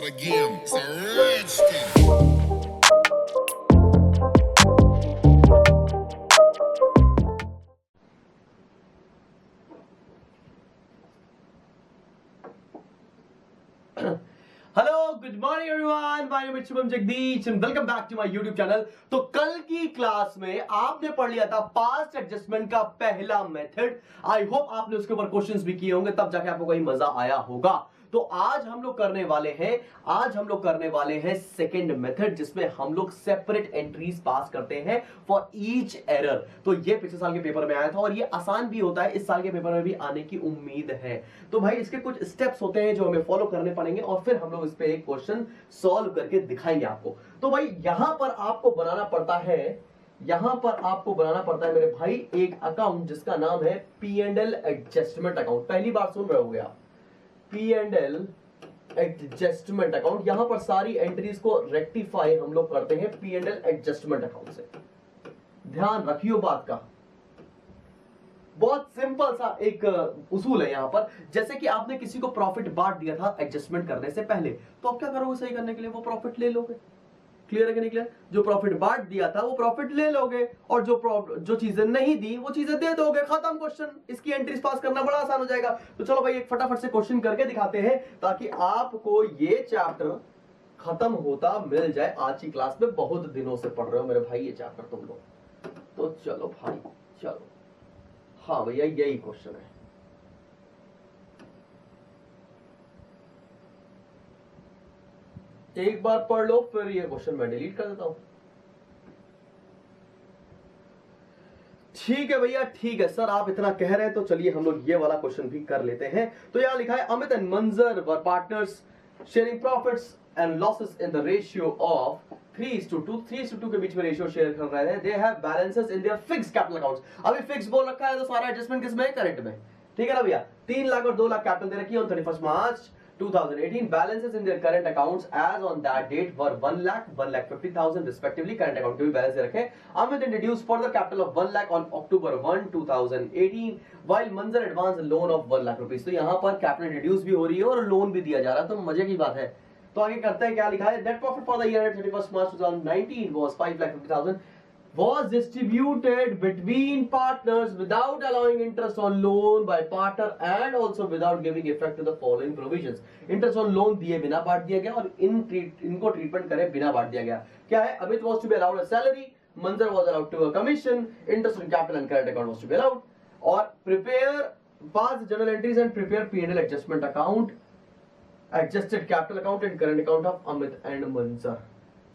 start again. It's a rich thing. Hello good morning everyone, my name is Shubham Jagdish and welcome back to my YouTube channel. तो कल की class में आपने पढ़ लिया था पास्ट एडजस्टमेंट का पहला मेथड। आई होप आपने उसके ऊपर क्वेश्चंस भी किए होंगे, तब जाके आपको कोई मजा आया होगा। तो आज हम लोग करने वाले हैं सेकंड मेथड, जिसमें हम लोग सेपरेट एंट्रीज पास करते हैं फॉर ईच एरर। तो ये पिछले साल के पेपर में आया था और ये आसान भी होता है, इस साल के पेपर में भी आने की उम्मीद है। तो भाई इसके कुछ स्टेप्स होते हैं जो हमें फॉलो करने पड़ेंगे और फिर हम लोग इस पे एक क्वेश्चन सॉल्व करके दिखाएंगे आपको। तो भाई यहां पर आपको बनाना पड़ता है मेरे भाई एक अकाउंट जिसका नाम है P&L एडजस्टमेंट अकाउंट। पहली बार सुन रहे होगे आप, P&L एडजस्टमेंट अकाउंट। यहां पर सारी एंट्रीज को रेक्टिफाई हम लोग करते हैं P&L एडजस्टमेंट अकाउंट से। ध्यान रखियो बात का, बहुत सिंपल सा एक उसूल है यहां पर। जैसे कि आपने किसी को प्रॉफिट बांट दिया था एडजस्टमेंट करने से पहले, तो आप क्या करोगे सही करने के लिए? वो प्रॉफिट ले लोगे। क्लियर है कि नहीं क्लियर? जो प्रॉफिट बांट दिया था वो प्रॉफिट ले लोगे और जो चीजें नहीं दी वो चीजें दे दोगे। खत्म क्वेश्चन। इसकी एंट्रीज पास करना बड़ा आसान हो जाएगा। तो चलो भाई एक फटाफट से क्वेश्चन करके दिखाते हैं ताकि आपको ये चैप्टर खत्म होता मिल जाए आज की क्लास में। बहुत दिनों से पढ़ रहे हो मेरे भाई ये चैप्टर तुम लोग, तो चलो भाई चलो। हाँ भैया यही क्वेश्चन है। एक बार पढ़ लो फिर ये क्वेश्चन मैं डिलीट कर देता हूं। ठीक है भैया, ठीक है सर, आप इतना कह रहे हैं तो चलिए हम लोग ये वाला क्वेश्चन भी कर लेते हैं। तो यहां लिखा है अमित एंड मंजर वर partners sharing profits and losses in the ratio of 3:2। 3:2 के बीच में रेशियो शेयर कर रहे हैं। They have balances in their fixed capital accounts. अभी फिक्स बोल रखा है तो सारा एडजस्टमेंट किस में? करंट में। ठीक है ना भैया? 3 लाख और 2 लाख कैपिटल दे रखी है on 31 March 2018. Balances in their current accounts as on that date were 1 lakh, 1,50,000 respectively. Current account के भी बैलेंस दे रखे। Amit introduced further capital of 1 lakh on October 1, 2018, while Manzar advanced a loan of 1 lakh rupees. तो यहाँ पर capital introduce भी हो रही है और लोन भी दिया जा रहा है, तो मजे की बात है। तो आगे करते हैं, क्या लिखा है? Net profit for the year 31 March 2019 was 5,50,000. Was distributed between partners without allowing interest on loan by partner and also without giving effect to the following provisions. Interest on loan दिए बिना बांट दिया गया और इनको ट्रीटमेंट करे बिना बांट दिया गया। क्या है? Amit was to be allowed a salary, Manzar was allowed to a commission, interest on capital and current account was to be allowed. और prepare pass journal entries and prepare P&L adjustment account, adjusted capital account and current account of Amit and Manzar.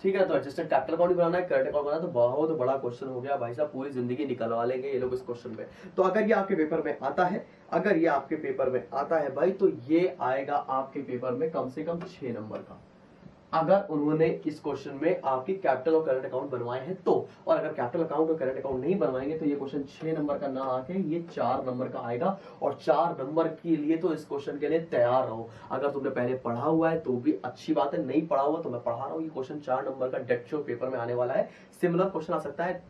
ठीक है, तो adjusted capital account भी बनाना है, current account बनाना, तो बहुत बड़ा question हो गया भाई साहब। पूरी जिंदगी निकलवा लेंगे ये लोग इस क्वेश्चन में। तो अगर ये आपके पेपर में आता है भाई, तो ये आएगा आपके पेपर में कम से कम 6 नंबर का। अगर उन्होंने इस क्वेश्चन में आपकी कैपिटल और करंट अकाउंट बनवाए हैं तो। और अगर कैपिटल अकाउंट और करंट अकाउंट नहीं बनवाएंगे तो ये क्वेश्चन 6 नंबर का ना आके ये 4 नंबर का आएगा। और 4 नंबर के लिए तो इस क्वेश्चन के लिए तैयार रहो। अगर तुमने पहले पढ़ा हुआ है तो भी अच्छी बात है, नहीं पढ़ा हुआ तो मैं पढ़ा रहा हूँ। ये क्वेश्चन 4 नंबर का डेट शो पेपर में आने वाला है। सिमिलर क्वेश्चन आ सकता है,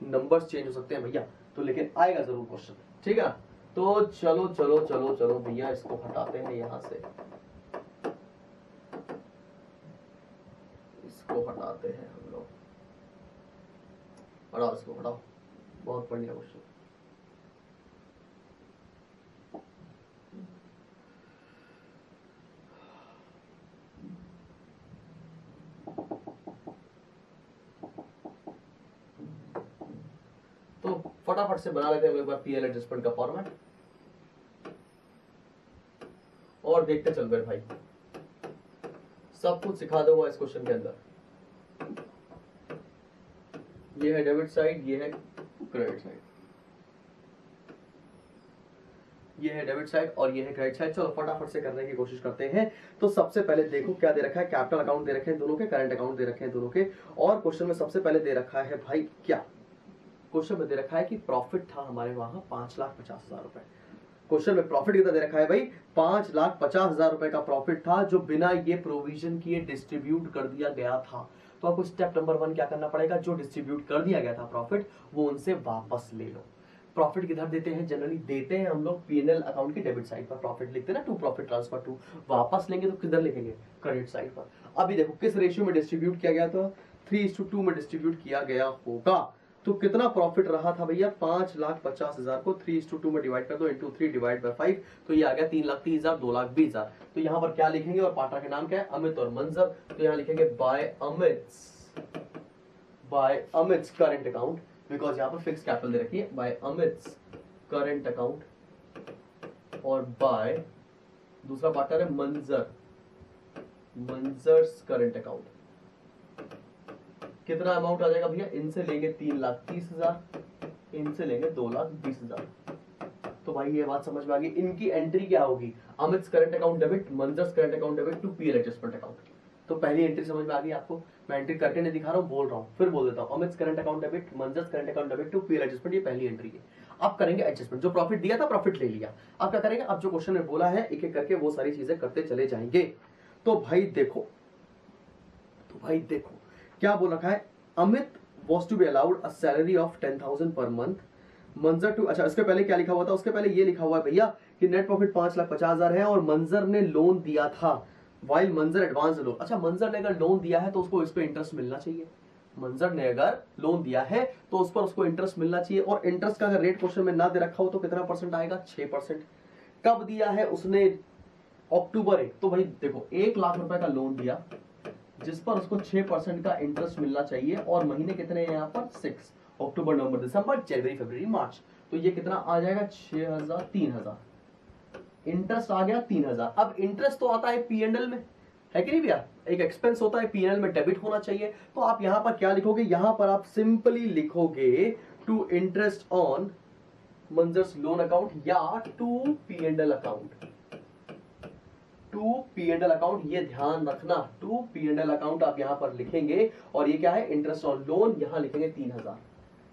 नंबर्स चेंज हो सकते हैं भैया, तो लेकिन आएगा जरूर क्वेश्चन। ठीक है, तो चलो चलो चलो चलो भैया, इसको हटाते हैं यहां से, इसको हटाते हैं हम लोग। हटाओ इसको, हटाओ, बहुत बढ़िया क्वेश्चन। तो फटाफट से बना लेते हैं एक बार पीएल एडजस्टमेंट का फॉर्मेट और देखते चल रहे भाई। सब कुछ सिखा दूंगा इस क्वेश्चन के अंदर। ये है डेबिट साइड, ये है क्रेडिट साइड, ये है डेबिट साइड और ये है क्रेडिट साइड। चलो फटाफट से करने की कोशिश करते हैं। तो सबसे पहले देखो क्या दे रखा है। कैपिटल अकाउंट दे रखे हैं दोनों के, करंट अकाउंट दे रखे हैं दोनों के। और क्वेश्चन में सबसे पहले दे रखा है भाई, क्या क्वेश्चन में दे रखा है कि प्रॉफिट था हमारे वहां 5,50,000 रुपए। क्वेश्चन में प्रॉफिट कितना दे रखा है भाई? 5,50,000 रुपए का प्रॉफिट था जो बिना ये प्रोविजन किए डिस्ट्रीब्यूट कर दिया गया था। तो आपको स्टेप नंबर 1 क्या करना पड़ेगा? जो डिस्ट्रीब्यूट कर दिया गया था प्रॉफिट, वो उनसे वापस ले लो। प्रॉफिट किधर देते हैं? जनरली देते हैं हम लोग P&L अकाउंट की डेबिट साइड पर प्रॉफिट लिखते हैं ना, टू प्रॉफिट ट्रांसफर टू। वापस लेंगे तो किधर लिखेंगे? क्रेडिट साइड पर। अभी देखो किस रेशियो में डिस्ट्रीब्यूट किया गया था, 3:2 में डिस्ट्रीब्यूट किया गया होगा। तो कितना प्रॉफिट रहा था भैया, 5,50,000 को 3:2 में डिवाइड कर दो, इंटू 3 डिवाइड बाय 5, तो ये आ गया 3,30,000, 2,20,000। तो यहाँ पर क्या लिखेंगे, और पार्टनर के नाम क्या है, अमित और मंजर। तो यहाँ लिखेंगे बाय अमित्स करंट अकाउंट, बिकॉज यहाँ पर फिक्स कैपिटल दे रखी है, बाय अमित्स करंट अकाउंट, और बाय दूसरा पार्टनर है मंजर्स करंट अकाउंट। कितना अमाउंट आ जाएगा भैया, इनसे लेंगे 3,30,000, इनसे लेंगे 2,20,000। तो भाई ये बात समझ में आ गई। इनकी एंट्री क्या होगी, Amit's current account debit, Manjar's current account debit to PL adjustment account. तो पहली एंट्री समझ में आ गई आपको, मैं एंट्री करके नहीं दिखा रहा हूँ, बोल रहा हूँ, फिर बोल देता हूँ। Amit's current account debit, Manjar's current account debit to PL adjustment, ये पहली एंट्री है। अब करेंगे एडजस्टमेंट, जो प्रॉफिट दिया था प्रॉफिट ले लिया, अब क्या करेंगे, अब जो क्वेश्चन में बोला है एक एक करके वो सारी चीजें करते चले जाएंगे। तो भाई देखो क्या बोल रखा है, Amit was to be allowed a salary of 10,000 per month, मंजर टू, अच्छा इसके पहले क्या लिखा हुआ था, उसके पहले ये लिखा हुआ है भैया कि नेट प्रॉफिट 5,50,000 है और मंजर ने लोन दिया था, वाइल मंजर एडवांस लोन। अच्छा मंजर ने अगर लोन दिया है तो उसको इस पे इंटरेस्ट मिलना चाहिए, मंजर ने अगर लोन दिया है तो उस पर उसको इंटरेस्ट मिलना चाहिए। और इंटरेस्ट का अगर रेट क्वेश्चन में ना दे रखा हो तो कितना परसेंट आएगा, 6%। कब दिया है उसने, अक्टूबर 1। तो भाई देखो 1,00,000 रुपए का लोन दिया जिस पर उसको 6% का इंटरेस्ट मिलना चाहिए, और महीने कितने हैं यहाँ पर 6, अक्टूबर नवंबर दिसंबर जनवरी फरवरी मार्च। तो ये कितना आ जाएगा 6,000, 3,000, इंटरेस्ट आ गया 3,000। अब इंटरेस्ट तो आता है पीएनएल में, है कि नहीं भैया, एक एक्सपेंस होता है पीएनएल में, डेबिट होना चाहिए। तो आप यहाँ पर क्या लिखोगे, यहाँ पर आप सिंपली लिखोगे to interest on Manjar's loan account या to PNL account, to PNL account, ये ध्यान रखना, टू पीएनएल अकाउंट आप यहां पर लिखेंगे। और ये क्या है, इंटरेस्ट ऑन लोन, यहां लिखेंगे 3,000।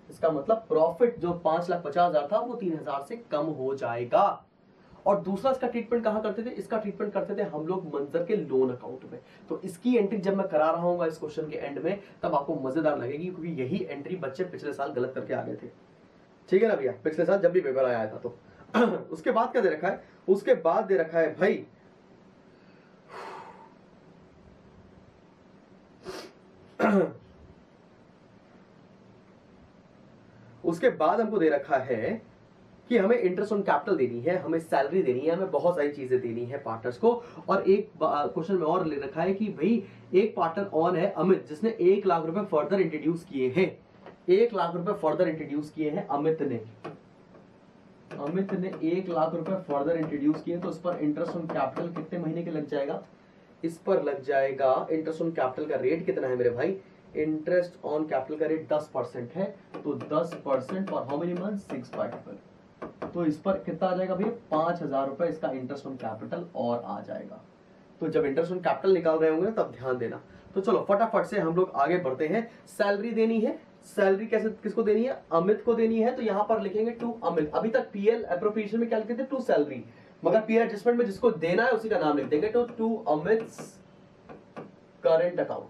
इसका मतलब प्रॉफिट जो 5,50,000 था वो 3,000 से कम हो जाएगा। और दूसरा इसका ट्रीटमेंट कहां करते थे, इसका ट्रीटमेंट करते थे हम लोग मंजर के लोन अकाउंट में। तो इसकी एंट्री जब मैं करा रहा हूँ इस क्वेश्चन के एंड में, तब आपको मजेदार लगेगी, क्योंकि यही एंट्री बच्चे पिछले साल गलत करके आ गए थे। ठीक है ना भैया, पिछले साल जब भी पेपर आया था तो उसके बाद क्या दे रखा है, उसके बाद दे रखा है भाई उसके बाद हमको दे रखा है कि हमें इंटरेस्ट ऑन कैपिटल देनी है, हमें सैलरी देनी है, हमें बहुत सारी चीजें देनी है पार्टनर्स को। और एक क्वेश्चन में और ले रखा है कि भाई एक पार्टनर ऑन है अमित, जिसने 1,00,000 रुपए फर्दर इंट्रोड्यूस किए हैं, 1,00,000 रुपए फर्दर इंट्रोड्यूस किए हैं अमित ने 1,00,000 रुपए फर्दर इंट्रोड्यूस किए, तो उस पर इंटरेस्ट ऑन कैपिटल कितने महीने के लग जाएगा, इस पर लग जाएगा, इंटरेस्ट ऑन कैपिटल का रेट कितना है मेरे भाई, इंटरेस्ट ऑन कैपिटल का रेट 10% है, तो 10% फॉर हाउ मेनी मंथ, 6/12। तो इस पर कितना आ जाएगा भैया, 5,000 रुपए इसका इंटरेस्ट ऑन कैपिटल और आ जाएगा। तो जब इंटरेस्ट ऑन कैपिटल निकाल रहे होंगे तब ध्यान देना। तो चलो फटाफट से हम लोग आगे बढ़ते हैं। सैलरी देनी है, सैलरी कैसे, किसको देनी है, अमित को देनी है। तो यहां पर लिखेंगे टू अमित। अभी तक पीएल एप्रोप्रिएशन में क्या लिखते थे, टू सैलरी, मगर पीएल एडजस्टमेंट में जिसको देना है उसी का नाम लिख देंगे, तो टू अमित्स करंट अकाउंट।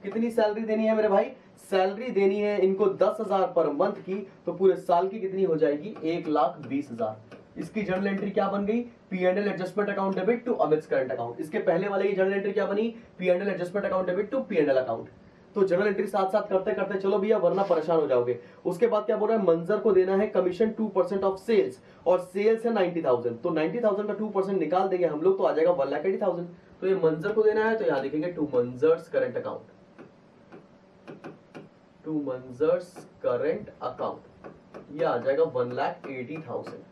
कितनी सैलरी देनी है मेरे भाई, सैलरी देनी है इनको 10,000 पर मंथ की, तो पूरे साल की कितनी हो जाएगी, 1,20,000। इसकी जर्नल एंट्री क्या बन गई, PNL adjustment account debit to Amit's current account. इसके पहले वाले की जर्नल एंट्री क्या बनी, PNL adjustment account debit to PNL account. तो जर्नल एंट्री साथ साथ करते करते चलो भैया, वरना परेशान हो जाओगे। उसके बाद क्या बोल रहा है, मंजर को देना है कमीशन 2% ऑफ सेल्स, और सेल्स है 90,000, तो 90,000 का 2% निकाल देंगे हम लोग, तो आ जाएगा 1,80,000। तो ये मंजर को देना है, तो यहाँ लिखेंगे to Manjar's current account, to Manjar's current account, ये आ जाएगा 1,80,000।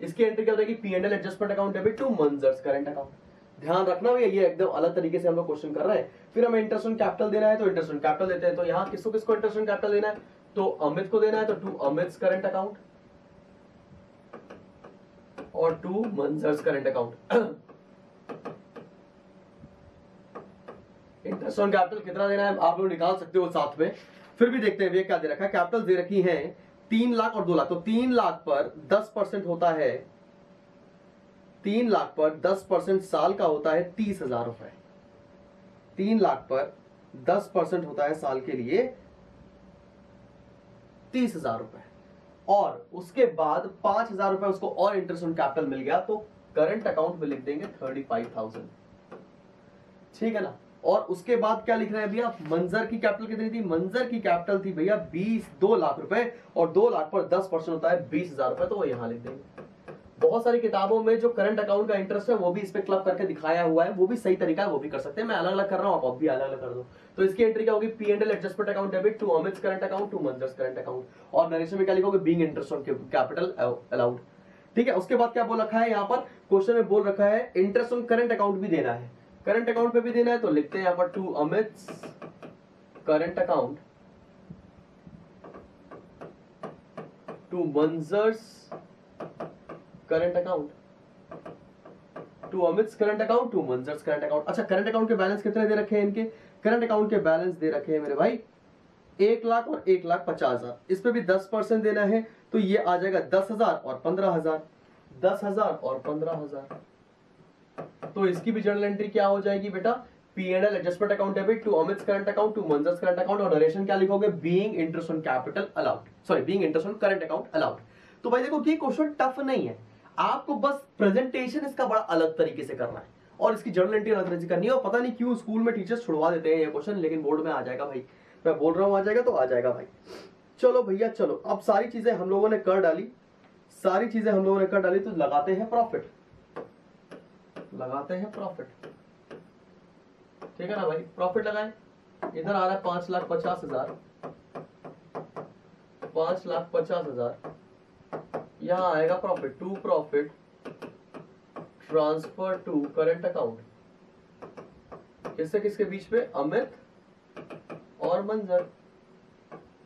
इसकी एंट्री क्या हो जाएगी, PNL adjustment account debit to Manjar's current account. ध्यान रखना भैया, ये एकदम अलग तरीके से हम लोग क्वेश्चन कर रहे हैं। फिर हमें इंटरेस्ट ऑन कैपिटल देना है, तो इंटरेस्ट ऑन कैपिटल देते हैं। तो यहाँ किसको किसको इंटरेस्ट ऑन कैपिटल देना है, तो अमित को देना है, तो टू अमित्स करंट अकाउंट और to Manjar's current account. Interest on capital कितना देना है आप लोग निकाल सकते हो साथ में। फिर भी देखते हैं भैया क्या दे रखा है, कैपिटल दे रखी है 3,00,000 और 2,00,000। तो 3,00,000 पर 10% होता है, 3,00,000 पर 10% साल का होता है 30,000 रुपए। 3,00,000 पर 10% होता है साल के लिए 30,000 रुपए। और उसके बाद 5,000 रुपए उसको और इंटरेस्ट ऑन कैपिटल मिल गया, तो करंट अकाउंट में लिख देंगे 35,000, ठीक है ना। और उसके बाद क्या लिख रहे हैं भैया, मंजर की कैपिटल कितनी थी, मंजर की कैपिटल थी भैया 2 लाख रुपए, और 2 लाख पर 10% होता है 20,000 रुपए, तो वो यहां लिख देंगे। बहुत सारी किताबों में जो करंट अकाउंट का इंटरेस्ट है वो भी इस पे क्लब करके दिखाया हुआ है, वो भी सही तरीका है, वो भी कर सकते हैं। मैं अलग अलग कर रहा हूं, आप भी अलग अलग कर दो। तो इसकी एंट्री क्या होगी, P&L adjustment account debit to Amit's current account to Manjar's current account, और नरेशन में क्या लिखोगे, being interest on capital allowed, ठीक है। उसके बाद क्या बोल रखा है यहाँ पर क्वेश्चन में, बोल रखा है इंटरेस्ट ऑन करंट अकाउंट भी देना है, करंट अकाउंट पे भी देना है, तो लिखते हैं यहाँ पर to Amit's current account to Manjar's current account, to Amit's current account to Manjar's current account. अच्छा, करंट अकाउंट के बैलेंस कितने दे रखे हैं इनके, करंट अकाउंट के बैलेंस दे रखे हैं मेरे भाई 1 लाख और 1,50,000, इस पे भी 10% देना है, तो ये आ जाएगा 10,000 और 15,000, 10,000 और 15,000। तो इसकी भी जर्नल एंट्री क्या हो जाएगी बेटा, P&L adjustment account debit to Amit's current account to Manjar's current account, और नरेशन क्या लिखोगे, being interest on capital allowed, sorry being interest on current account allowed. तो भाई देखो ये क्वेश्चन टफ नहीं है, आपको बस प्रेजेंटेशन इसका बड़ा अलग तरीके से करना है और इसकी जर्नल एंट्री अलग तरीके से करनी है। और पता नहीं क्यों स्कूल में टीचर्स छुड़वा देते हैं ये क्वेश्चन, लेकिन बोर्ड में आ जाएगा भाई, मैं बोल रहा हूं आ जाएगा तो आ जाएगा भाई। चलो भैया चलो, अब सारी चीजें हम लोगों ने कर डाली, सारी चीजें हम लोगों ने कर डाली, तो लगाते हैं प्रॉफिट, लगाते हैं प्रॉफिट, ठीक है ना भाई। प्रॉफिट लगाएं, इधर आ रहा है 5,50,000, 5,50,000, यहां आएगा profit, to profit transfer to current account, किससे किसके बीच में, अमित और मंजर,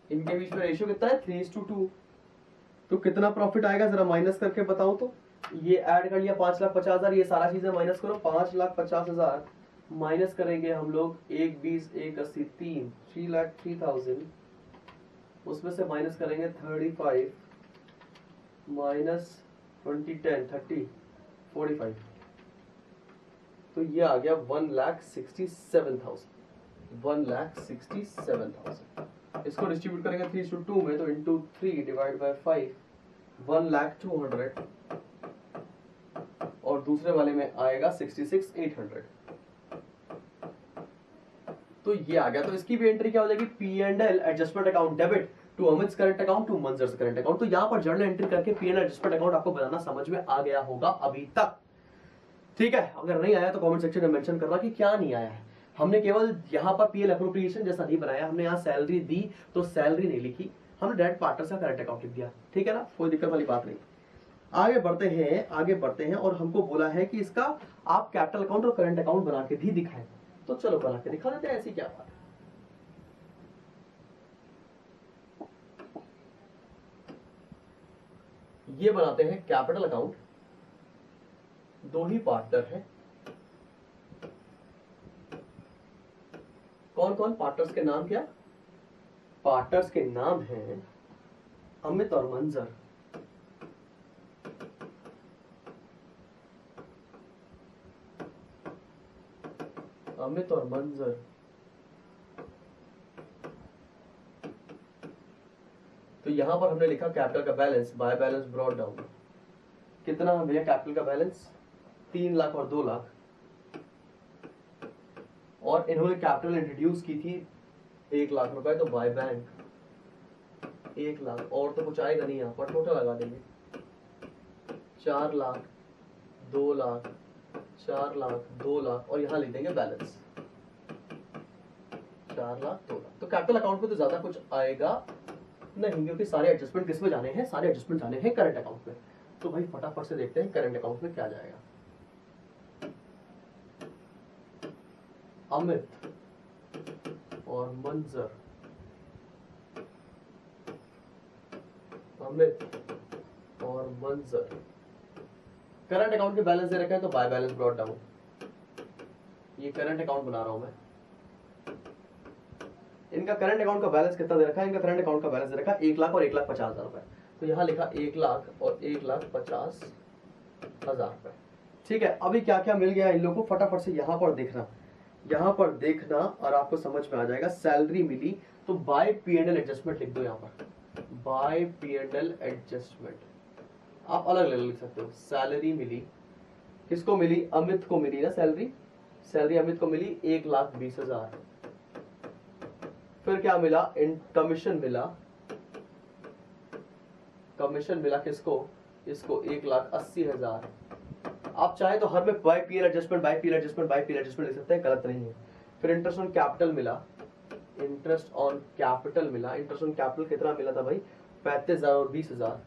इनके बीच में रेशियो कितना है 3:2। तो कितना प्रॉफिट आएगा जरा माइनस करके बताओ तो, ये ऐड कर लिया 5,50,000, ये सारा चीजें माइनस करो, 5,50,000 माइनस करेंगे हम लोग 1, 20, 1, 80, 3,03,000, उसमें से माइनस करेंगे 35 माइनस 20, 10, 30, 45, तो ये आ गया 1,67,000, 1,67,000। इसको डिस्ट्रीब्यूट करेंगे 3:2 में, तो इंटू 3 डिवाइड बाय 5, 1,02,000, और दूसरे वाले में आएगा 66,800। तो ये आ गया। तो इसकी भी एंट्री क्या हो जाएगी, P&L adjustment account debit to Amit's current account to Manjar's current account. तो यहाँ पर जर्नल एंट्री करके P&L एडजस्टमेंट अकाउंट आपको बनाना समझ में आ गया होगा अभी तक, ठीक है। अगर नहीं आया तो कमेंट सेक्शन में मेंशन करना कि क्या नहीं आया है। हमने केवल यहाँ पर PL अप्रोप्रिएशन जैसा नहीं बनाया, हमने यहाँ सैलरी दी तो सैलरी नहीं लिखी, हमने डायरेक्ट पार्टनर्स का करंट अकाउंट लिख दिया, ठीक है ना, कोई दिक्कत वाली बात नहीं। आगे बढ़ते हैं, आगे बढ़ते हैं, और हमको बोला है कि इसका आप कैपिटल अकाउंट और करंट अकाउंट बना के भी दिखाएं, तो चलो बना के दिखा देते हैं, ऐसी क्या बात है। ये बनाते हैं कैपिटल अकाउंट, दो ही पार्टनर हैं, कौन कौन, पार्टनर्स के नाम क्या, पार्टनर्स के नाम हैं अमित और मंजर, अमित और मंजर। तो यहां पर हमने लिखा कैपिटल का balance by balance brought down, कितना है भैया कैपिटल का बैलेंस, 3 लाख और 2 लाख, और इन्होंने कैपिटल इंट्रोड्यूस की थी 1 लाख रुपए, तो बाय बैंक 1 लाख, और तो कुछ आएगा नहीं, यहाँ पर टोटल लगा देंगे 4 लाख 2 लाख 4 लाख 2 लाख, और यहाँ लिख देंगे बैलेंस 4 लाख 2 लाख। तो कैपिटल अकाउंट में तो ज्यादा कुछ आएगा नहीं, क्योंकि सारे एडजस्टमेंट किस में जाने हैं, सारे एडजस्टमेंट जाने हैं करंट अकाउंट में। तो भाई फटाफट से देखते हैं करंट अकाउंट में क्या जाएगा। अमित और मंजर, अमित और मंजर, करंट अकाउंट के बैलेंस दे रखे हैं, तो बाय बैलेंस ब्रॉट डाउन, ये करंट अकाउंट बना रहा हूं मैं। इनका करंट अकाउंट का बैलेंस कितना दे रखा है, इनका करंट अकाउंट का बैलेंस दे रखा है 1 लाख और 1,50,000 रुपए, तो यहाँ लिखा 1 लाख और 1,50,000 रुपए, ठीक है। अभी क्या क्या मिल गया इन लोगों को, फटाफट से यहाँ पर देखना, यहाँ पर देखना और आपको समझ में आ जाएगा। सैलरी मिली तो बाय P&L एडजस्टमेंट लिख दो, यहाँ पर बाय P&L एडजस्टमेंट, आप अलग अलग लिख सकते हो। सैलरी मिली किसको मिली, अमित को मिली ना सैलरी अमित को मिली 1,20,000। फिर क्या मिला, कमीशन मिला किसको, इसको 1,80,000। आप चाहे तो हर में बाय पीरियड एडजस्टमेंट लिख सकते हैं, गलत नहीं है। फिर इंटरेस्ट ऑन कैपिटल मिला, इंटरेस्ट ऑन कैपिटल कितना मिला था भाई, 35,000 और 20,000,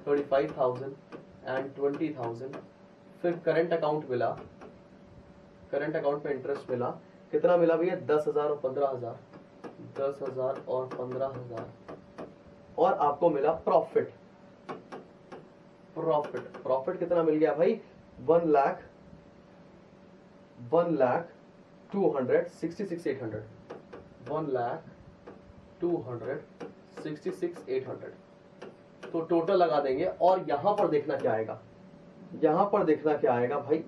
35,000 एंड 20,000। फिर करंट अकाउंट मिला, करंट अकाउंट पे इंटरेस्ट मिला, कितना मिला भैया, 10,000 और 15,000, 10,000 और 15,000। और आपको मिला प्रॉफिट कितना मिल गया भाई, 1,02,66,800, 1,02,66,800। तो टोटल लगा देंगे। और यहां पर देखना क्या आएगा, भाई,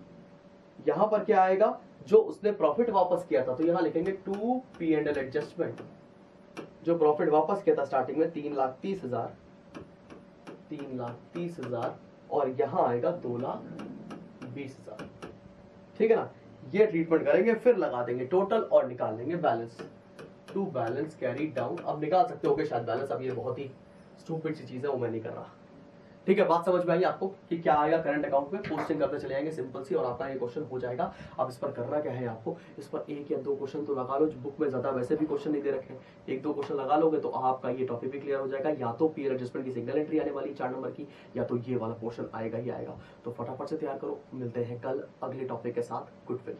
यहां पर क्या आएगा, जो उसने प्रॉफिट वापस किया था, तो यहां लिखेंगे टू P&L एडजस्टमेंट। जो प्रॉफिट वापस किया था स्टार्टिंग में 3,30,000 और यहां आएगा 2,20,000। ठीक है ना, ये ट्रीटमेंट करेंगे, फिर लगा देंगे टोटल और निकाल लेंगे balance. To balance carry down. अब निकाल सकते हो शायद बैलेंस, अब ये बहुत ही स्टूपिड सी चीज है, वो मैं नहीं कर रहा। ठीक है, बात समझ में आई आपको कि क्या आएगा करंट अकाउंट में, पोस्टिंग करते चले जाएंगे सिंपल सी, और आपका ये क्वेश्चन हो जाएगा। अब इस पर करना क्या है आपको, इस पर 1 या 2 क्वेश्चन तो लगा लो, जो बुक में ज्यादा वैसे भी क्वेश्चन नहीं दे रखे हैं, 1-2 क्वेश्चन लगा लोगे तो आपका ये टॉपिक भी क्लियर हो जाएगा। या तो पीरियड एडजस्टमेंट की सिंगल एंट्री आने वाली 4 नंबर की, या तो ये वाला पोर्शन आएगा ही आएगा। तो फटाफट से तैयार करो, मिलते हैं कल अगले टॉपिक के साथ। Good will.